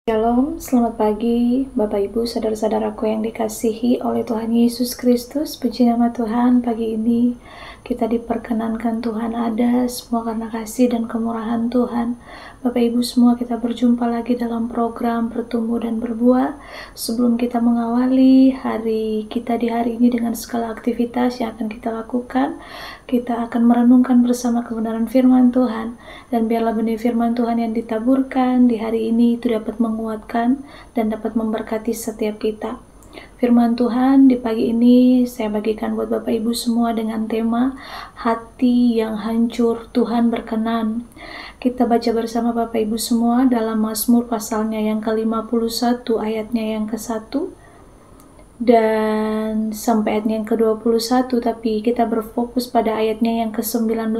Shalom, selamat pagi Bapak Ibu, saudara-saudaraku yang dikasihi oleh Tuhan Yesus Kristus. Puji nama Tuhan, pagi ini kita diperkenankan Tuhan ada, semua karena kasih dan kemurahan Tuhan. Bapak Ibu semua, kita berjumpa lagi dalam program Bertumbuh dan Berbuah. Sebelum kita mengawali hari kita di hari ini dengan segala aktivitas yang akan kita lakukan, kita akan merenungkan bersama kebenaran firman Tuhan. Dan biarlah benih firman Tuhan yang ditaburkan di hari ini itu dapat menguatkan dan dapat memberkati setiap kita. Firman Tuhan di pagi ini saya bagikan buat Bapak Ibu semua dengan tema hati yang hancur Tuhan berkenan. Kita baca bersama Bapak Ibu semua dalam Mazmur pasalnya yang ke-51 ayatnya yang ke-1 dan sampai ayatnya yang ke-21, tapi kita berfokus pada ayatnya yang ke-19.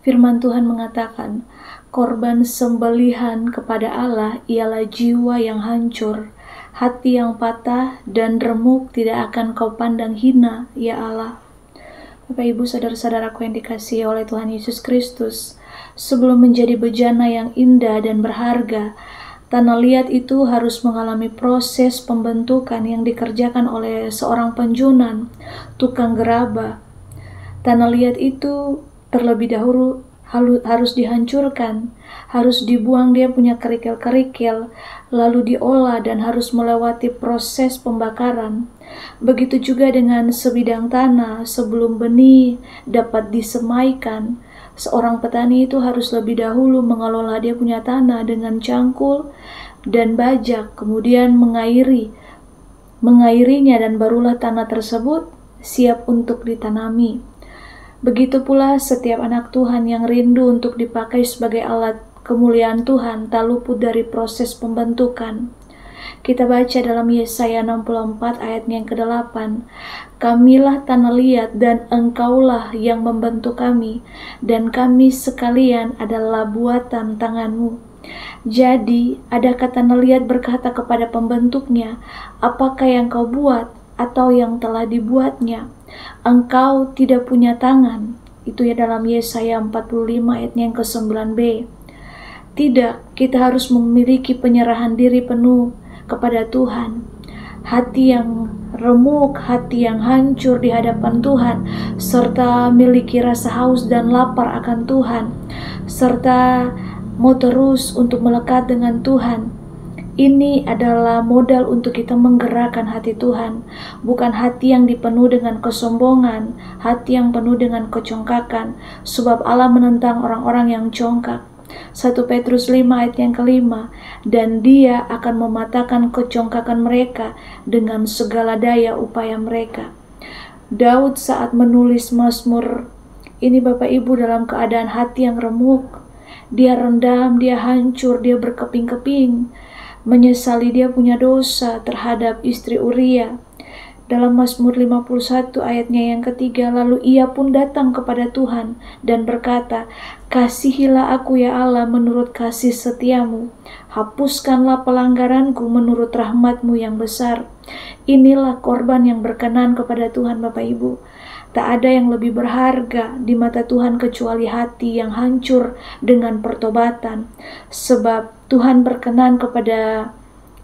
Firman Tuhan mengatakan, korban sembelihan kepada Allah ialah jiwa yang hancur, hati yang patah dan remuk tidak akan kau pandang hina, ya Allah. Bapak Ibu saudara-saudaraku yang dikasihi oleh Tuhan Yesus Kristus, sebelum menjadi bejana yang indah dan berharga, tanah liat itu harus mengalami proses pembentukan yang dikerjakan oleh seorang penjunan, tukang gerabah. Tanah liat itu terlebih dahulu harus dihancurkan, harus dibuang dia punya kerikil-kerikil, lalu diolah dan harus melewati proses pembakaran. Begitu juga dengan sebidang tanah, sebelum benih dapat disemaikan, seorang petani itu harus lebih dahulu mengelola dia punya tanah dengan cangkul dan bajak, kemudian mengairinya dan barulah tanah tersebut siap untuk ditanami. Begitu pula setiap anak Tuhan yang rindu untuk dipakai sebagai alat kemuliaan Tuhan tak luput dari proses pembentukan. Kita baca dalam Yesaya 64 ayatnya yang ke-8, kamilah tanah liat dan engkaulah yang membentuk kami, dan kami sekalian adalah buatan tanganmu. Jadi, adakah tanah liat berkata kepada pembentuknya, apakah yang kau buat atau yang telah dibuatnya? Engkau tidak punya tangan. Itu ya dalam Yesaya 45 ayatnya yang ke-9b. Tidak, kita harus memiliki penyerahan diri penuh kepada Tuhan. Hati yang remuk, hati yang hancur di hadapan Tuhan, serta miliki rasa haus dan lapar akan Tuhan, serta mau terus untuk melekat dengan Tuhan. Ini adalah modal untuk kita menggerakkan hati Tuhan, bukan hati yang dipenuhi dengan kesombongan, hati yang penuh dengan kecongkakan, sebab Allah menentang orang-orang yang congkak. 1 Petrus 5 ayat yang ke-5, dan dia akan mematahkan kecongkakan mereka dengan segala daya upaya mereka. Daud saat menulis Mazmur ini Bapak Ibu dalam keadaan hati yang remuk, dia rendam, dia hancur, dia berkeping-keping, menyesali dia punya dosa terhadap istri Uria. Dalam Mazmur 51 ayatnya yang ke-3, lalu ia pun datang kepada Tuhan dan berkata, kasihilah aku ya Allah menurut kasih setiamu, hapuskanlah pelanggaranku menurut rahmatmu yang besar. Inilah korban yang berkenan kepada Tuhan Bapak Ibu. Tak ada yang lebih berharga di mata Tuhan kecuali hati yang hancur dengan pertobatan. Sebab Tuhan berkenan kepada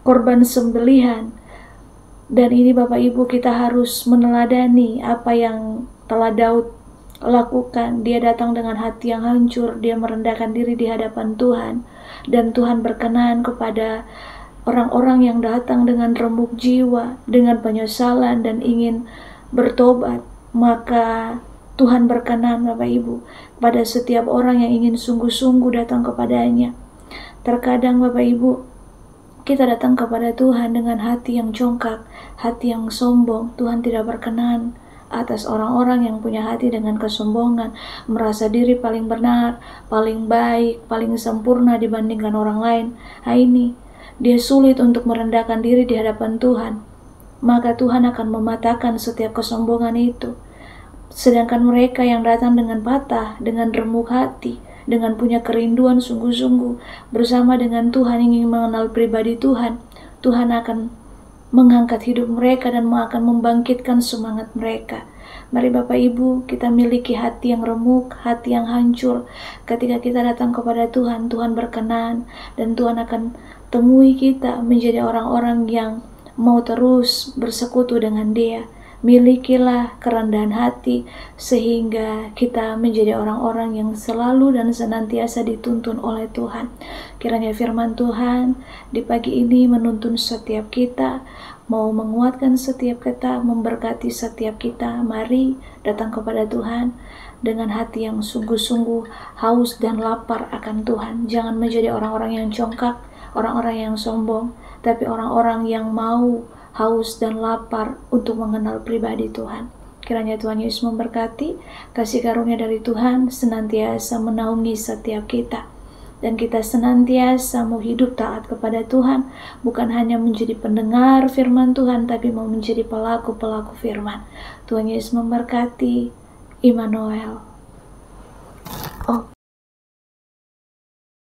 korban sembelihan. Dan ini Bapak Ibu, kita harus meneladani apa yang telah Daud lakukan. Dia datang dengan hati yang hancur, dia merendahkan diri di hadapan Tuhan. Dan Tuhan berkenan kepada orang-orang yang datang dengan remuk jiwa, dengan penyesalan dan ingin bertobat. Maka Tuhan berkenan Bapak Ibu pada setiap orang yang ingin sungguh-sungguh datang kepadanya. Terkadang Bapak Ibu, kita datang kepada Tuhan dengan hati yang congkak, hati yang sombong. Tuhan tidak berkenan atas orang-orang yang punya hati dengan kesombongan, merasa diri paling benar, paling baik, paling sempurna dibandingkan orang lain. Ini dia sulit untuk merendahkan diri di hadapan Tuhan. Maka Tuhan akan mematahkan setiap kesombongan itu. Sedangkan mereka yang datang dengan patah, dengan remuk hati, dengan punya kerinduan sungguh-sungguh bersama dengan Tuhan, ingin mengenal pribadi Tuhan, Tuhan akan mengangkat hidup mereka dan akan membangkitkan semangat mereka. Mari Bapak Ibu, kita miliki hati yang remuk, hati yang hancur. Ketika kita datang kepada Tuhan, Tuhan berkenan dan Tuhan akan temui kita menjadi orang-orang yang mau terus bersekutu dengan Dia. Milikilah kerendahan hati sehingga kita menjadi orang-orang yang selalu dan senantiasa dituntun oleh Tuhan. Kiranya firman Tuhan di pagi ini menuntun setiap kita, mau menguatkan setiap kita, memberkati setiap kita. Mari datang kepada Tuhan dengan hati yang sungguh-sungguh haus dan lapar akan Tuhan. Jangan menjadi orang-orang yang congkak, orang-orang yang sombong, tapi orang-orang yang mau haus dan lapar untuk mengenal pribadi Tuhan. Kiranya Tuhan Yesus memberkati, kasih karunia dari Tuhan senantiasa menaungi setiap kita. Dan kita senantiasa mau hidup taat kepada Tuhan, bukan hanya menjadi pendengar firman Tuhan, tapi mau menjadi pelaku-pelaku firman. Tuhan Yesus memberkati. Immanuel.